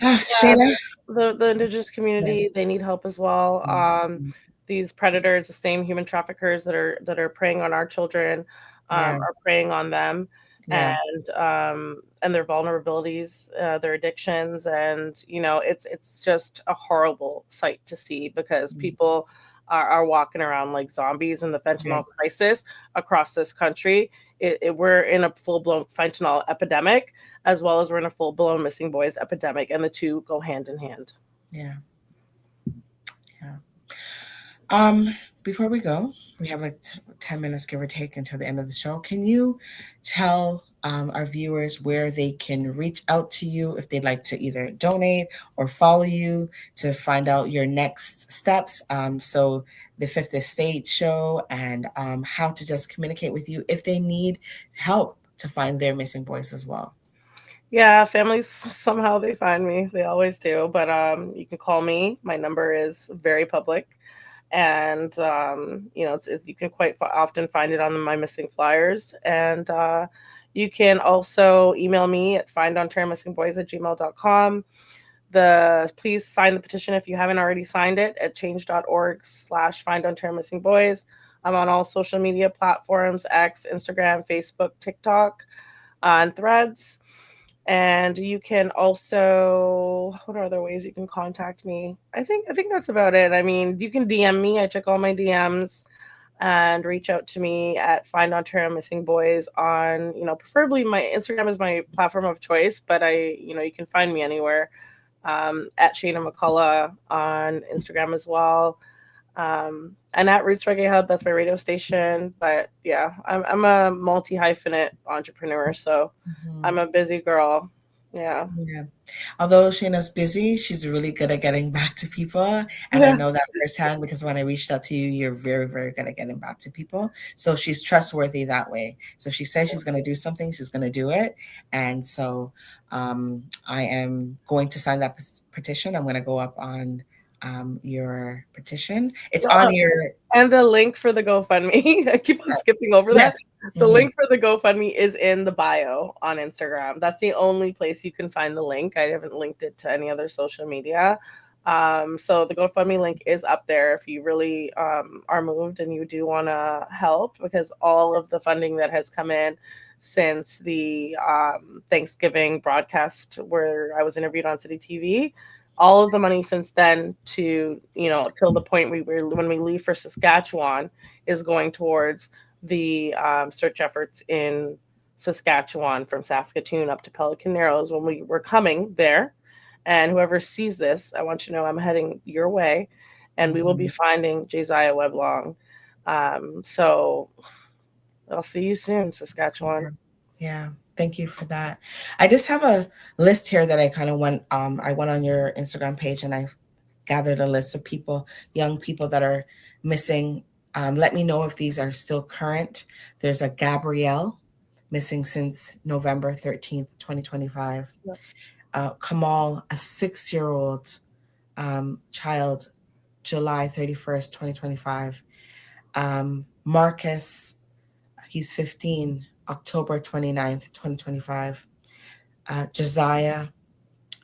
yeah, Shayla. the indigenous Yeah. community, they need help as well. These predators, the same human traffickers that are preying on our children, Yeah. are preying on them, Yeah. and their vulnerabilities, their addictions, and it's just a horrible sight to see because Mm. people are walking around like zombies in the fentanyl crisis across this country. We're in a full-blown fentanyl epidemic, as well as we're in a full-blown missing boys epidemic, and the two go hand in hand. Yeah. Before we go, we have like 10 minutes, give or take, until the end of the show. Can you tell our viewers where they can reach out to you if they'd like to either donate or follow you to find out your next steps? So the Fifth Estate show, and how to just communicate with you if they need help to find their missing boys as well. Yeah, families, somehow they find me. They always do. But you can call me. My number is very public. And, you can quite often find it on my missing flyers. And you can also email me at findontariomissingbboys@gmail.com. Please sign the petition if you haven't already signed it at change.org/findontariomissingbboys. I'm on all social media platforms: X, Instagram, Facebook, TikTok, and Threads. And you can also, what are other ways you can contact me? I think that's about it. I mean, you can DM me. I check all my DMs, and reach out to me at Find Ontario Missing Boys on, preferably my Instagram is my platform of choice, but you can find me anywhere, at Shayna McCullough on Instagram as well. And at Roots Reggae Hub, that's my radio station. But yeah, I'm a multi-hyphenate entrepreneur, so I'm a busy girl. Yeah. Although Shayna's busy, she's really good at getting back to people. And I know that firsthand because when I reached out to you, you're very, very good at getting back to people. So she's trustworthy that way. So if she says she's going to do something, she's going to do it. And so I am going to sign that petition. I'm going to go up on your petition. It's on your... And the link for the GoFundMe. I keep on skipping over that. The link for the GoFundMe is in the bio on Instagram. That's the only place you can find the link. I haven't linked it to any other social media. So the GoFundMe link is up there if you really are moved and you do want to help, because all of the funding that has come in since the Thanksgiving broadcast where I was interviewed on City TV, all of the money since then to, till the point when we leave for Saskatchewan is going towards the search efforts in Saskatchewan from Saskatoon up to Pelican Narrows when we were coming there. And whoever sees this, I want you to know I'm heading your way, and we will be finding Josiah Weblong. So I'll see you soon, Saskatchewan. Yeah. Thank you for that. I just have a list here that I kind of went, I went on your Instagram page and I gathered a list of people, young people that are missing. Let me know if these are still current. There's a Gabrielle, missing since November 13th, 2025. Kamal, a 6-year-old child, July 31st, 2025. Marcus, he's 15, October 29th, 2025. Josiah,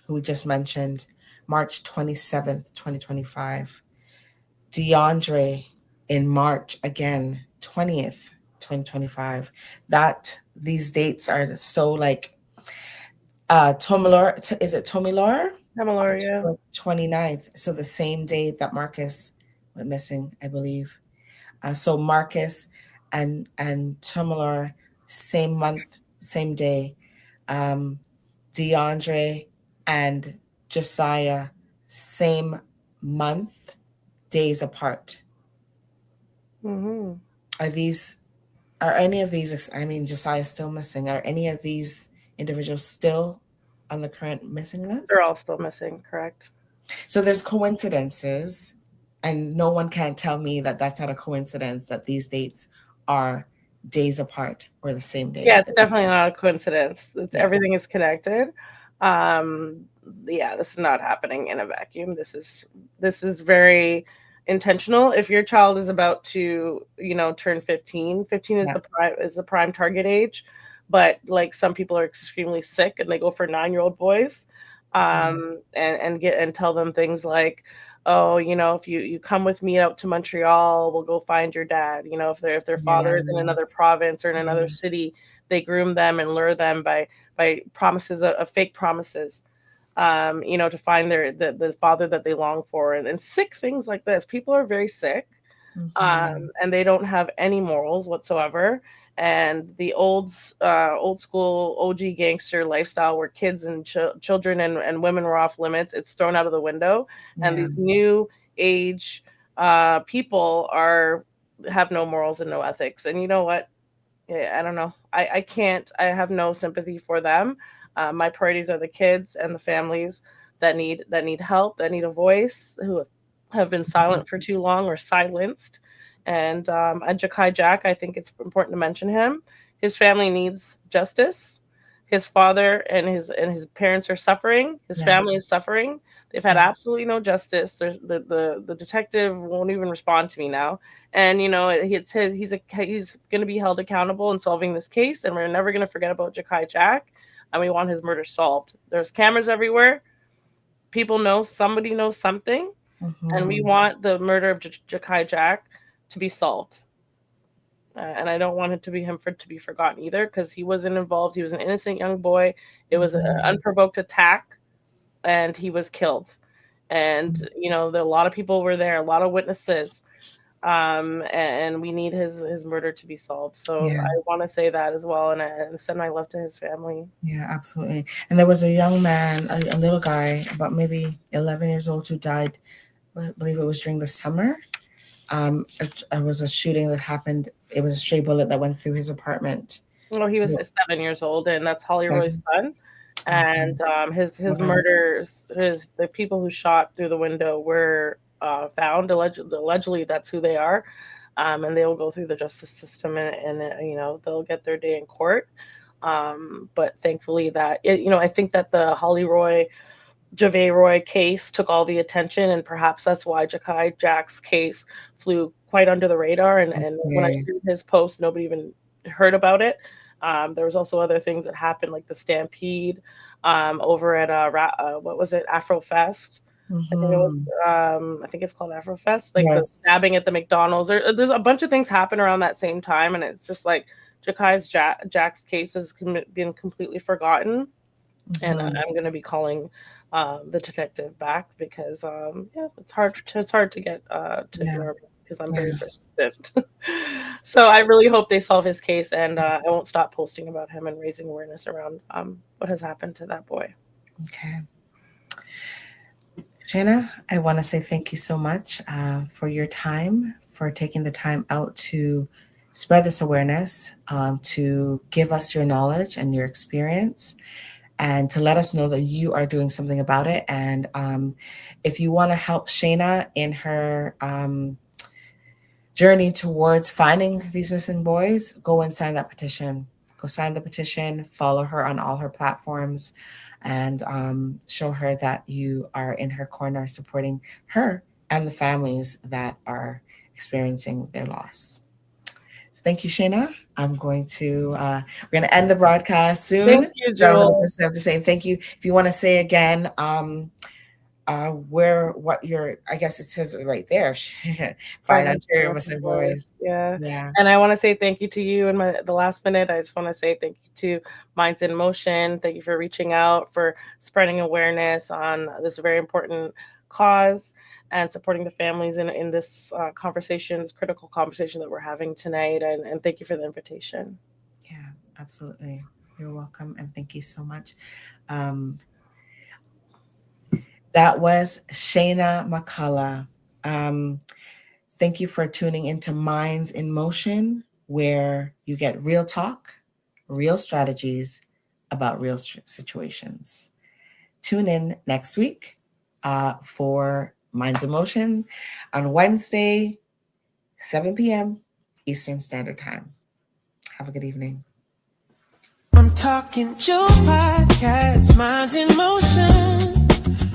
who we just mentioned, March 27th, 2025. DeAndre in March again, 20th, 2025. These dates are so like Tomilor, is it Tomilor? Tomilor, yeah. 29th. So the same day that Marcus went missing, I believe. So Marcus and Tomilor, same month, same day. DeAndre and Josiah, same month, days apart. Mm-hmm. Are any of these, I mean, Josiah's still missing. Are any of these individuals still on the current missing list? They're all still missing, correct. So there's coincidences, and no one can tell me that that's not a coincidence that these dates are days apart or the same day. Yeah, it's definitely not a coincidence. Everything is connected. This is not happening in a vacuum. This is very intentional. If your child is about to, turn 15 is the prime target age, but like some people are extremely sick and they go for 9-year-old boys, and tell them things like, oh, if you come with me out to Montreal, we'll go find your dad. If their father is in another province or in another city, they groom them and lure them by promises of fake promises. to find the father that they long for, and sick things like this. People are very sick, and they don't have any morals whatsoever. And the old school OG gangster lifestyle, where kids and children and women were off limits, it's thrown out of the window. And these new age people have no morals and no ethics. And you know what? I don't know. I can't. I have no sympathy for them. My priorities are the kids and the families that need help, that need a voice, who have been silent for too long or silenced. And Ja'Kai Jack, I think it's important to mention him. His family needs justice. His father and his parents are suffering. His family is suffering. They've had absolutely no justice. There's the detective won't even respond to me now. And he's going to be held accountable in solving this case. And we're never going to forget about Ja'Kai Jack. And we want his murder solved. There's cameras everywhere. People know somebody knows something. And we want the murder of Ja'Kai Jack to be solved. And I don't want it to be to be forgotten either, because he wasn't involved. He was an innocent young boy. It was an unprovoked attack, and he was killed. And, a lot of people were there, a lot of witnesses. And we need his murder to be solved. So I want to say that as well, and send my love to his family. Yeah, absolutely. And there was a young man, a little guy, about maybe 11 years old, who died, I believe it was during the summer. It was a shooting that happened. It was a stray bullet that went through his apartment. Well, he was 7 years old, and that's Holly Roy's son. And his murders, the people who shot through the window were found. Allegedly, that's who they are, and they will go through the justice system, and they'll get their day in court. But thankfully, I think that the Holly Roy, Javay Roy case took all the attention, and perhaps that's why Ja'Kai Jack's case flew quite under the radar. And when I shared his post, nobody even heard about it. There was also other things that happened, like the stampede over at what was it, Afrofest? I think it's called Afrofest, like the stabbing at the McDonald's. There's a bunch of things happen around that same time, and it's just like Ja'Kai Jack's case has been completely forgotten. And I'm going to be calling the detective back, because it's hard to get to her, because I'm very persistent. So I really hope they solve his case, and I won't stop posting about him and raising awareness around what has happened to that boy. Okay. Shayna, I want to say thank you so much for your time, for taking the time out to spread this awareness, to give us your knowledge and your experience, and to let us know that you are doing something about it. And if you want to help Shayna in her journey towards finding these missing boys, go and sign that petition. Go sign the petition, follow her on all her platforms, and show her that you are in her corner, supporting her and the families that are experiencing their loss. So thank you, Shayna. I'm going to, we're going to end the broadcast soon. Thank you, Joel. So I just have to say thank you. If you want to say again, I guess it says it right there. Find Ontario Missing Boys. Yeah. And I want to say thank you to you in the last minute. I just want to say thank you to Minds in Motion. Thank you for reaching out, for spreading awareness on this very important cause, and supporting the families in this conversation, this critical conversation that we're having tonight. And thank you for the invitation. Yeah, absolutely. You're welcome. And thank you so much. That was Shayna McCullough. Thank you for tuning into Minds in Motion, where you get real talk, real strategies about real situations. Tune in next week for Minds in Motion on Wednesday, 7 p.m. Eastern Standard Time. Have a good evening. I'm talking Joe Podcast, Minds in Motion.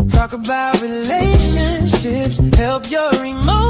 Talk about relationships, help your emotions.